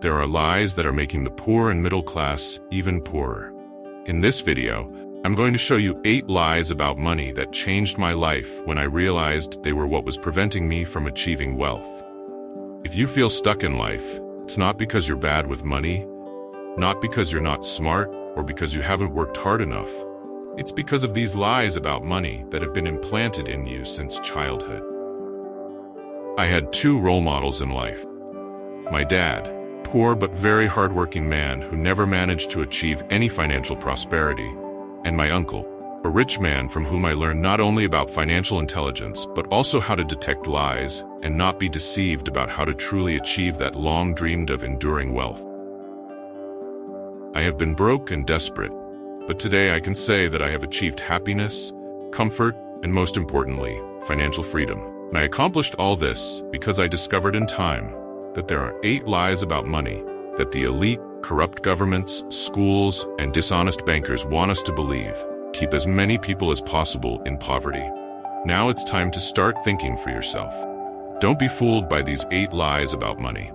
there are lies that are making the poor and middle class even poorer. In this video, I'm going to show you 8 lies about money that changed my life when I realized they were what was preventing me from achieving wealth. If you feel stuck in life, it's not because you're bad with money, not because you're not smart, or because you haven't worked hard enough. It's because of these lies about money that have been implanted in you since childhood. I had 2 role models in life. My dad, poor but very hardworking man who never managed to achieve any financial prosperity, and my uncle, a rich man from whom I learned not only about financial intelligence, but also how to detect lies and not be deceived about how to truly achieve that long-dreamed of enduring wealth. I have been broke and desperate, but today I can say that I have achieved happiness, comfort, and most importantly, financial freedom. And I accomplished all this because I discovered in time that there are 8 lies about money that the elite, corrupt governments, schools, and dishonest bankers want us to believe keep as many people as possible in poverty. Now it's time to start thinking for yourself. Don't be fooled by these 8 lies about money.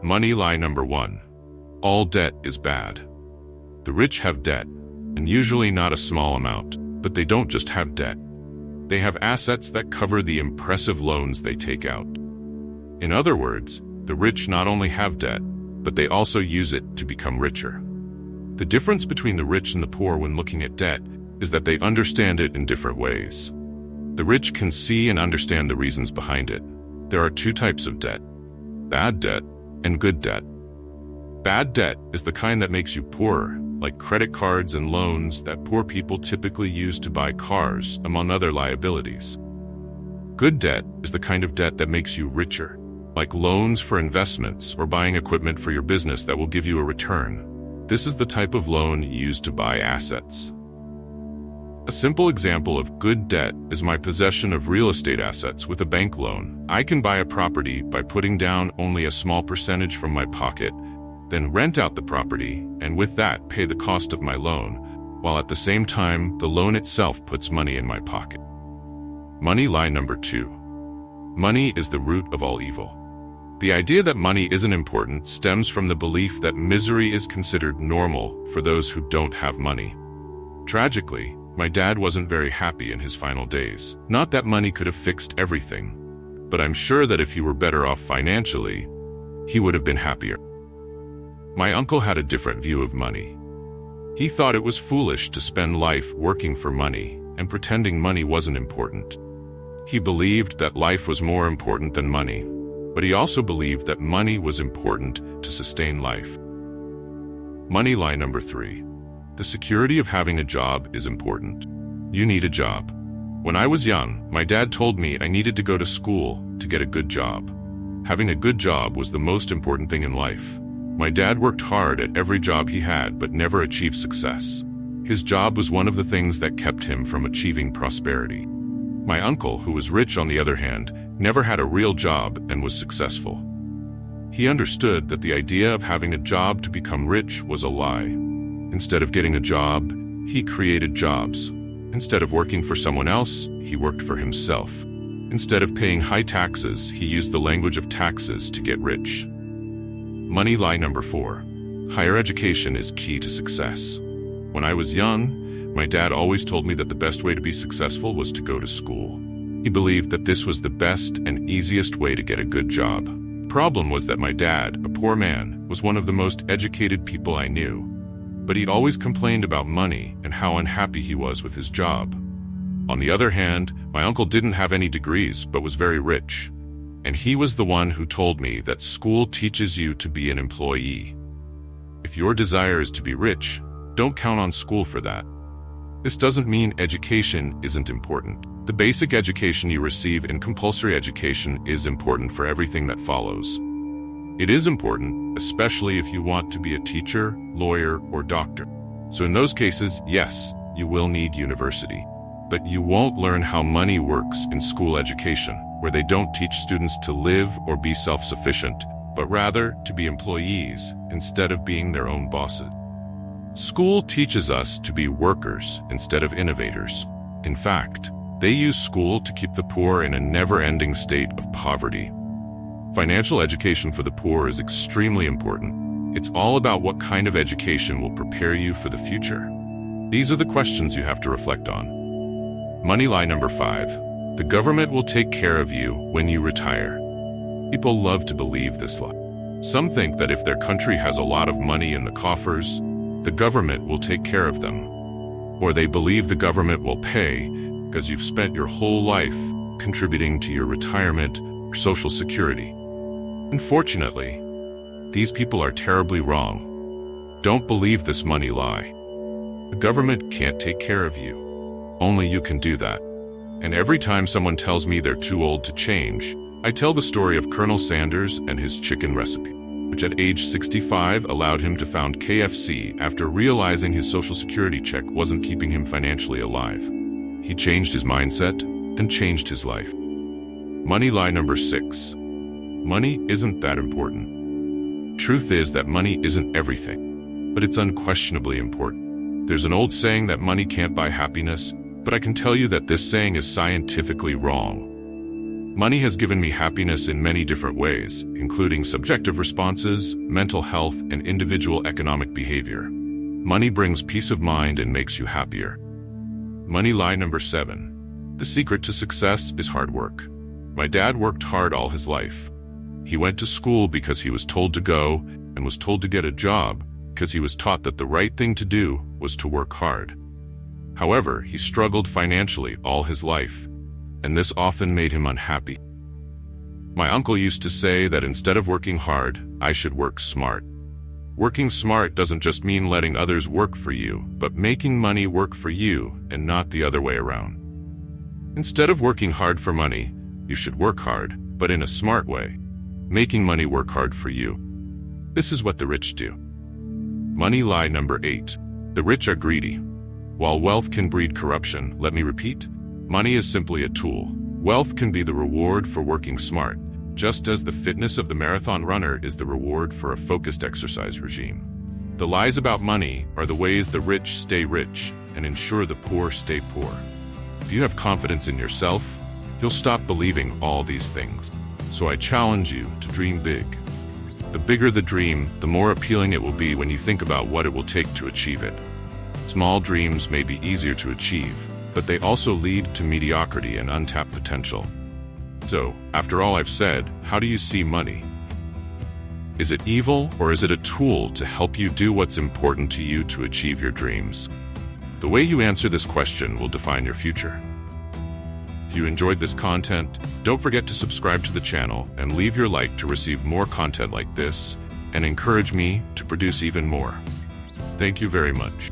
Money lie number 1. All debt is bad. The rich have debt, and usually not a small amount, but they don't just have debt. They have assets that cover the impressive loans they take out. In other words, the rich not only have debt, but they also use it to become richer. The difference between the rich and the poor when looking at debt is that they understand it in different ways. The rich can see and understand the reasons behind it. There are 2 types of debt: bad debt and good debt. Bad debt is the kind that makes you poorer, like credit cards and loans that poor people typically use to buy cars, among other liabilities. Good debt is the kind of debt that makes you richer, like loans for investments or buying equipment for your business that will give you a return. This is the type of loan used to buy assets. A simple example of good debt is my possession of real estate assets with a bank loan. I can buy a property by putting down only a small percentage from my pocket, then rent out the property, and with that pay the cost of my loan, while at the same time the loan itself puts money in my pocket. Money lie number 2. Money is the root of all evil. The idea that money isn't important stems from the belief that misery is considered normal for those who don't have money. Tragically, my dad wasn't very happy in his final days. Not that money could have fixed everything, but I'm sure that if he were better off financially, he would have been happier. My uncle had a different view of money. He thought it was foolish to spend life working for money and pretending money wasn't important. He believed that life was more important than money, but he also believed that money was important to sustain life. Money lie number 3. The security of having a job is important. You need a job. When I was young, my dad told me I needed to go to school to get a good job. Having a good job was the most important thing in life. My dad worked hard at every job he had but never achieved success. His job was one of the things that kept him from achieving prosperity. My uncle, who was rich on the other hand, never had a real job and was successful. He understood that the idea of having a job to become rich was a lie. Instead of getting a job, he created jobs. Instead of working for someone else, he worked for himself. Instead of paying high taxes, he used the language of taxes to get rich. Money lie number 4. Higher education is key to success. When I was young, my dad always told me that the best way to be successful was to go to school. He believed that this was the best and easiest way to get a good job. The problem was that my dad, a poor man, was one of the most educated people I knew. But he always complained about money and how unhappy he was with his job. On the other hand, my uncle didn't have any degrees but was very rich. And he was the one who told me that school teaches you to be an employee. If your desire is to be rich, don't count on school for that. This doesn't mean education isn't important. The basic education you receive in compulsory education is important for everything that follows. It is important, especially if you want to be a teacher, lawyer, or doctor. So in those cases, yes, you will need university. But you won't learn how money works in school education, where they don't teach students to live or be self-sufficient, but rather to be employees instead of being their own bosses. School teaches us to be workers instead of innovators. In fact, they use school to keep the poor in a never-ending state of poverty. Financial education for the poor is extremely important. It's all about what kind of education will prepare you for the future. These are the questions you have to reflect on. Money lie number 5. The government will take care of you when you retire. People love to believe this lie. Some think that if their country has a lot of money in the coffers, the government will take care of them. Or they believe the government will pay because you've spent your whole life contributing to your retirement or Social Security. Unfortunately, these people are terribly wrong. Don't believe this money lie. The government can't take care of you. Only you can do that. And every time someone tells me they're too old to change, I tell the story of Colonel Sanders and his chicken recipe, which at age 65 allowed him to found KFC after realizing his Social Security check wasn't keeping him financially alive. He changed his mindset and changed his life. Money lie number 6. Money isn't that important. Truth is that money isn't everything, but it's unquestionably important. There's an old saying that money can't buy happiness, but I can tell you that this saying is scientifically wrong. Money has given me happiness in many different ways, including subjective responses, mental health, and individual economic behavior. Money brings peace of mind and makes you happier. Money lie number 7. The secret to success is hard work. My dad worked hard all his life. He went to school because he was told to go and was told to get a job because he was taught that the right thing to do was to work hard. However, he struggled financially all his life, and this often made him unhappy. My uncle used to say that instead of working hard, I should work smart. Working smart doesn't just mean letting others work for you, but making money work for you and not the other way around. Instead of working hard for money, you should work hard, but in a smart way, making money work hard for you. This is what the rich do. Money lie number 8. The rich are greedy. While wealth can breed corruption, let me repeat, money is simply a tool. Wealth can be the reward for working smart, just as the fitness of the marathon runner is the reward for a focused exercise regime. The lies about money are the ways the rich stay rich and ensure the poor stay poor. If you have confidence in yourself, you'll stop believing all these things. So I challenge you to dream big. The bigger the dream, the more appealing it will be when you think about what it will take to achieve it. Small dreams may be easier to achieve, but they also lead to mediocrity and untapped potential. So, after all I've said, how do you see money? Is it evil, or is it a tool to help you do what's important to you to achieve your dreams? The way you answer this question will define your future. If you enjoyed this content, don't forget to subscribe to the channel and leave your like to receive more content like this and encourage me to produce even more. Thank you very much.